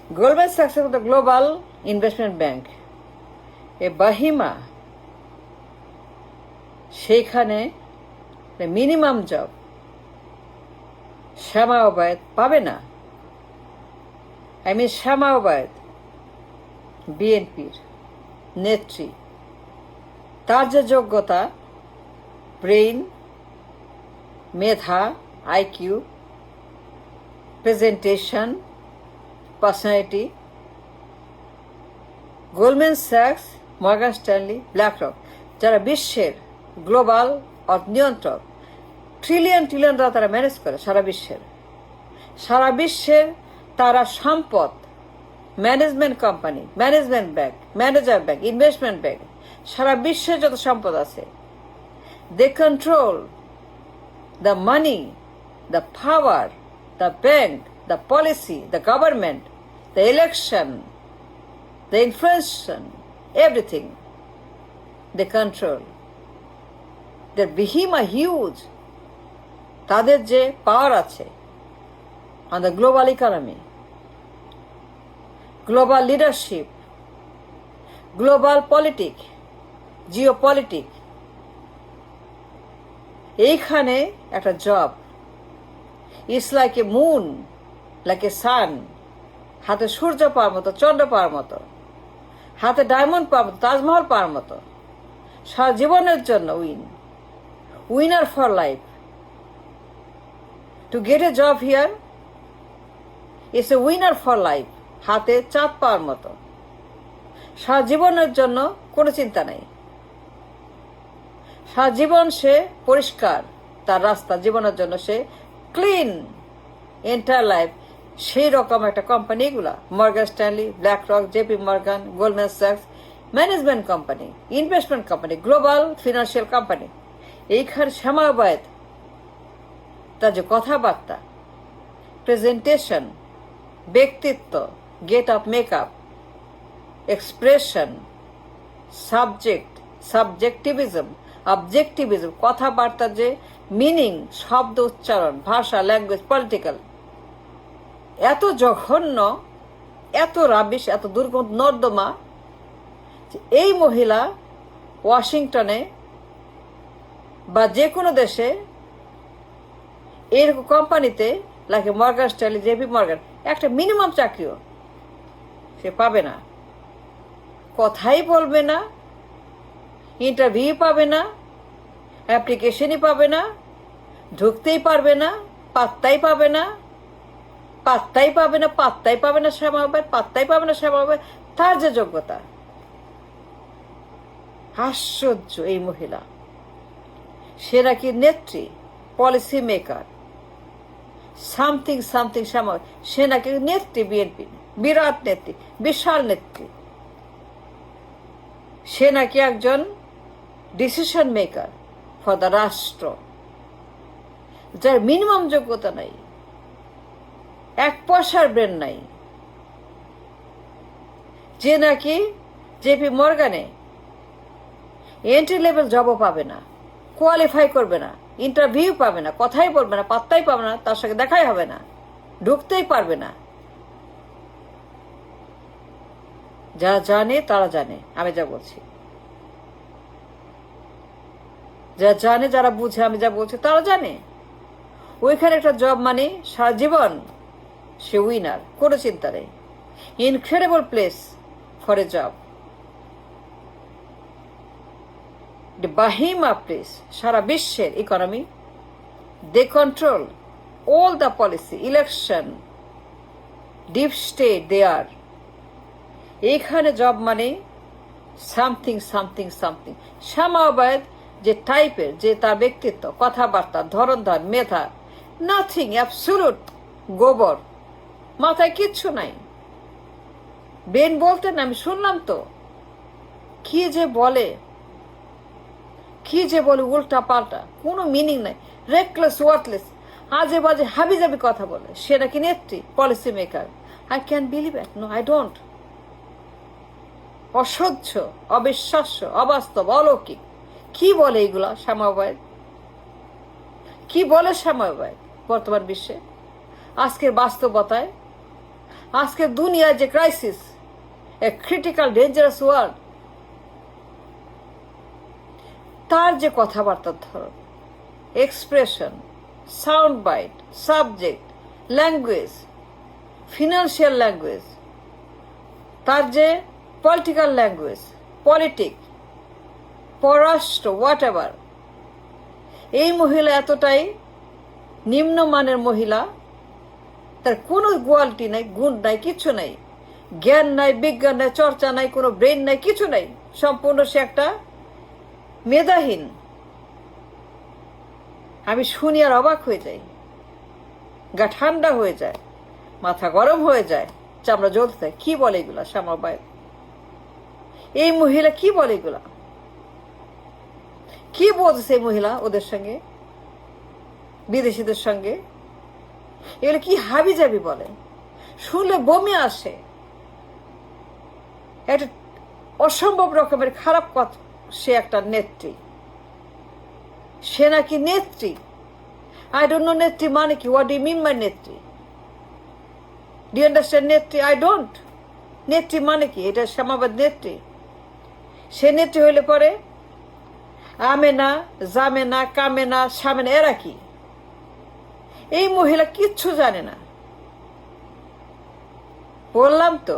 Goldman Sachs is the global investment bank. A Bahima, সেখানে minimum job Shama Obaid পাবে না। শ্যামা ওবায়েদ বিএনপির নেত্রী, তার যে যোগ্যতা, ব্রেইন, মেধা, আইকিউ, প্রেজেন্টেশন, পার্সোনালিটি, গোল্ডম্যান স্যাক্স, মর্গান স্ট্যানলি, ব্ল্যাকরক, যারা বিশ্বের গ্লোবাল নিয়ন্ত্রক, ট্রিলিয়ন ট্রিলিয়ন তারা ম্যানেজ করে সারা বিশ্বের তারা সম্পদ, management company, management bank, manager bank, investment bank, সারা বিশ্বের যত সম্পদ আছে, they control the money, the power, the bank, the policy, the government, the election, the influence, everything they control. They behemoth huge, তাদের যে পাওয়ার আছে on the global economy, global leadership, global politic, geopolitic, এইখানে একটা job, it's like a moon, like a sun, হাতে সূর্য পাওয়ার মতো, চন্দ্র পাওয়ার মতো, হাতে ডায়মন্ড পাওয়ার মতো, তাজমহল পাওয়ার মতো, সারা জীবনের জন্য winner for life. To get A job here it's a winner for life, হাতে চাঁদ পাওয়ার মতো, সারা জীবনের জন্য কোনো চিন্তা নেই, সারা জীবন সে পরিষ্কার, তার রাস্তা জীবনের জন্য সে ক্লিন এন্টায়ার লাইফ। সেই রকম একটা কোম্পানি এগুলা, Morgan Stanley, BlackRock, JP Morgan, Goldman স্যাক্স, management company, investment company, global financial company. এইখানে শ্যামা ওবায়েদ, তার যে কথাবার্তা, প্রেজেন্টেশন, ব্যক্তিত্ব, get up, makeup, expression, subject, subjectivism, objectivism, কথাবার্তার যে মিনিং, শব্দ উচ্চারণ, ভাষা, ল্যাঙ্গুয়েজ, পলিটিক্যাল, এত জঘন্য, এত রাবিশ, এত দুর্গন্ধ নর্দমা, এই মহিলা ওয়াশিংটনে বা যে কোনো দেশে এরকম কোম্পানিতে লাগে মর্গান স্ট্যানলি, জেপি মর্গান, একটা মিনিমাম চাকরিও সে পাবে না। কথাই বলবে না, ইন্টারভিউ পাবে না, অ্যাপ্লিকেশনই পাবে না, ঢুকতেই পারবে না, পাত্তাই পাবে না, পাত্তাই পাবে না, পাত্তাই পাবে না শ্যামা ওবায়েদ, পাত্তাই পাবে না শ্যামা ওবায়েদ। তার যে যোগ্যতা, আশ্চর্য এই মহিলা। সে নাকি নেত্রী, পলিসি মেকার, সামথিং সামথিং শ্যামা, সে নাকি নেত্রী, বিএনপি বিরাট নেত্রী, বিশাল নেত্রী। সে নাকি একজন ডিসিশন মেকার ফর দ্য রাষ্ট্র, যার মিনিমাম যোগ্যতা নাই, এক পয়সার ব্রেন নাই, যে নাকি জেপি মর্গানে এন্ট্রি লেভেল জবও পাবে না, কোয়ালিফাই করবে না, ইন্টারভিউ পাবে না, কথাই বলবে না, পাত্তাই পাবে না, তার সঙ্গে দেখাই হবে না, ঢুকতেই পারবে না। যারা জানে তারা জানে, আমি যা বলছি, যারা জানে, যারা বুঝে আমি যা বলছি তারা জানে। ওইখানে একটা জব মানে সারা জীবন সে উইনার, কোনো চিন্তা নেই। Incredible place for a job, behemoth place, সারা বিশ্বের economy, they control all the policy, election, deep state they are. এইখানে জব মানে something something something. Shama Obaid যে টাইপের, যে তার ব্যক্তিত্ব, কথাবার্তা, ধরন, মেধা, নাথিং, অ্যাবসুলুট গোবর, মাথায় কিচ্ছু নাই। বেন বলতেন, আমি শুনলাম তো, কি যে বলে উল্টা পাল্টা, কোনো মিনিং নাই, রেকলেস, ওয়ার্থলেস, আজে বাজে হাবিজাবি কথা বলে। সে নাকি নেত্রী, policy maker. I can believe it, no I don't. অসহ্য, অবিশ্বাস্য, অবাস্তব, অলৌকিক। কি বলে এইগুলা শ্যামা ওবায়েদ? কি বলে শ্যামা ওবায়েদ বর্তমান বিশ্বে, আজকের বাস্তবতায়? আজকে দুনিয়ার যে crisis, a critical dangerous world, তার যে কথাবার্তার ধরন, expression, sound bite, subject, language, financial language, তার যে পলিটিক্যাল ল্যাঙ্গুয়েজ, পলিটিক, পররাষ্ট্র, হোয়াট এভার, এই মহিলা এতটাই নিম্নমানের মহিলা, তার কোনো কোয়ালিটি নাই, গুণ নাই, কিছু নাই, জ্ঞান নাই, বিজ্ঞান নাই, চর্চা নাই, কোনো ব্রেন নাই, কিছু নাই, সম্পূর্ণ সে একটা মেধাহীন। আমি শুনি আর অবাক হয়ে যাই, গা ঠান্ডা হয়ে যায়, মাথা গরম হয়ে যায়, চামড়া জ্বলতে থাকে। কি বলে এগুলা শ্যামাবাই? এই মহিলা কি বলে এগুলা? কি বলতেছে এই মহিলা ওদের সঙ্গে, বিদেশিদের সঙ্গে? এগুলো কি হাবি জাবি বলে, শুনলে বমি আসে। একটা অসম্ভব রকমের খারাপ কথা। সে একটা নেত্রী, সে নাকি নেত্রী। আই ডোন্ট নো নেত্রী মানে কি। What do you mean by নেত্রী? ডু ইউ আন্ডারস্ট্যান্ড নেত্রী? I don't. নেত্রী মানে কি? এটা শ্যামাবাদ নেত্রী? সে নেত্রী হইলে পরে আমে না, জামে না, কামে না, সামে না, এরা কি? এই মহিলা কিচ্ছু জানে না। বললাম তো,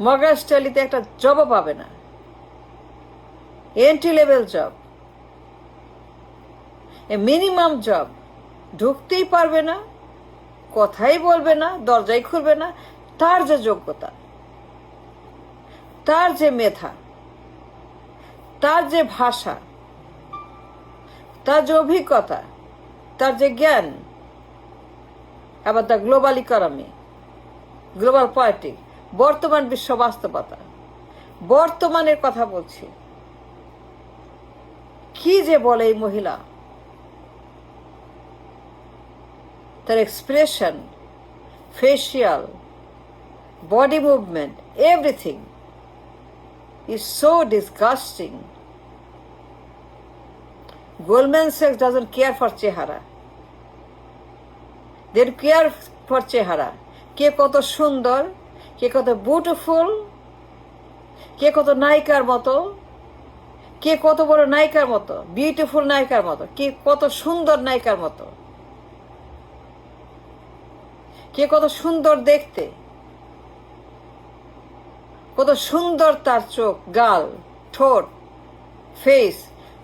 মর্গান স্ট্যানলিতে একটা জবও পাবে না, entry level job, minimum job. ঢুকতেই পারবে না, কথাই বলবে না, দরজাই খুলবে না। তার যে যোগ্যতা, তার যে মেধা, তার যে ভাষা, তার যে অভিজ্ঞতা, তার যে জ্ঞান, আবার the global economy, global politics, বর্তমান বিশ্ব বাস্তবতা, বর্তমানের কথা বলছি। কি যে বলে এই মহিলা! তার expression, facial, body movement, everything is so disgusting. Goldman Sachs doesn't care for চেহারা। They care for চেহারা। কে কত সুন্দর, কে কত বিউটিফুল, কে কত নায়িকার মতো, কে কত বড় নায়িকার মতো, বিউটিফুল নায়িকার মতো, কে কত সুন্দর নায়িকার মতো, কে কত সুন্দর দেখতে, কত সুন্দর তার চোখ, গাল, ঠোঁট, ফেস,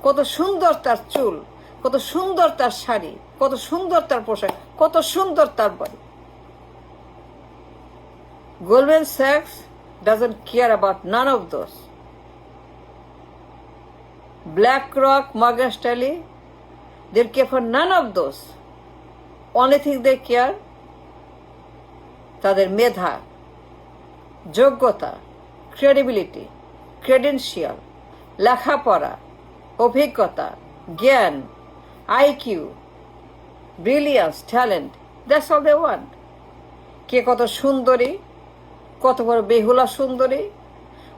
কত সুন্দর তার চুল, কত সুন্দর তার শাড়ি, কত সুন্দর তার পোশাক, কত সুন্দর তার body. Goldman Sachs doesn't care about none of those. BlackRock, Morgan Stanley, they care for none of those. Only thing they care, তাদের মেধা, যোগ্যতা, ক্রেডিবিলিটি, ক্রেডেন্সিয়াল, লেখাপড়া, অভিজ্ঞতা, জ্ঞান, IQ, brilliance, talent, that's all they want. কে কত সুন্দরী, কত বড় বেহুলা সুন্দরী,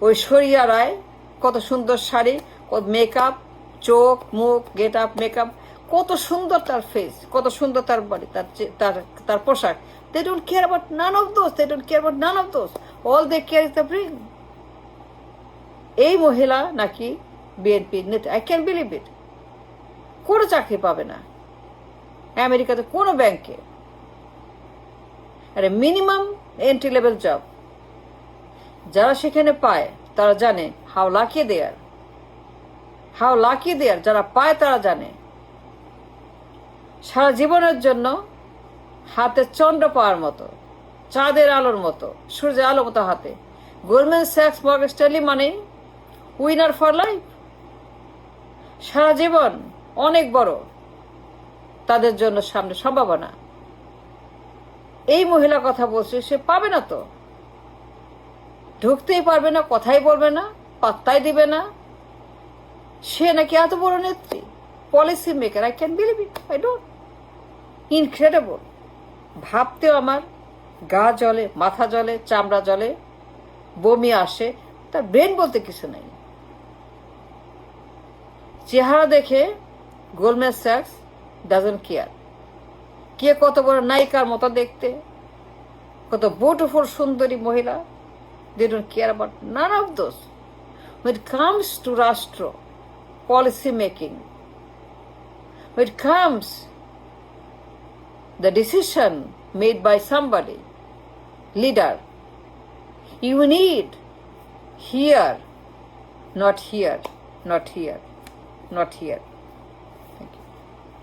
ওই শরিয়া রায়, কত সুন্দর শাড়ি, কত মেকআপ, চোখ, মুখ, গেট আপ, মেকআপ, কত সুন্দর তার ফেস, কত সুন্দর তার বডি, তার পোশাক। They don't care about none of those. They don't care about none of those. All they care is the brain. এই মহিলা নাকি বিএনপি নেতা। আই ক্যান বিলিভ ইট। কোনো চাকরি পাবে না আমেরিকাতে, কোনো ব্যাংকে। আরে মিনিমাম এন্ট্রি লেভেল জব যারা সেখানে পায় তারা জানে how lucky they are, how lucky they are. যারা পায় তারা জানে সারা জীবনের জন্য হাতে চন্দ্র পাওয়ার মতো, চাঁদের আলোর মতো, সূর্যের আলোর মতো হাতে। গোল্ডম্যান স্যাক্স, মর্গান স্ট্যানলি মানে উইনার ফর লাইফ। সারা জীবন অনেক বড় তাদের জন্য সামনে সম্ভাবনা। এই মহিলা কথা বলছে, সে পাবে না তো, ঢুকতেই পারবে না, কথাই বলবে না, পাত্তাই দিবে না। সে নাকি এত বড় নেত্রী, policy maker. I can believe it. I don't. Incredible. ভাবতেও আমার গা জ্বলে, মাথা জ্বলে, চামড়া জ্বলে, বমি আসে। তার ব্রেন বলতে কিছু নাই। চেহারা দেখে গোল্ডম্যান স্যাক্স ডাজন্ট কেয়ার কে কত বড় নায়িকার মতো দেখতে, কত বিউটিফুল সুন্দরী মহিলা, they don't care about none of those. When it comes to Rashtra policy making, when it comes the decision made by somebody, leader, you need here, not here, not here, not here.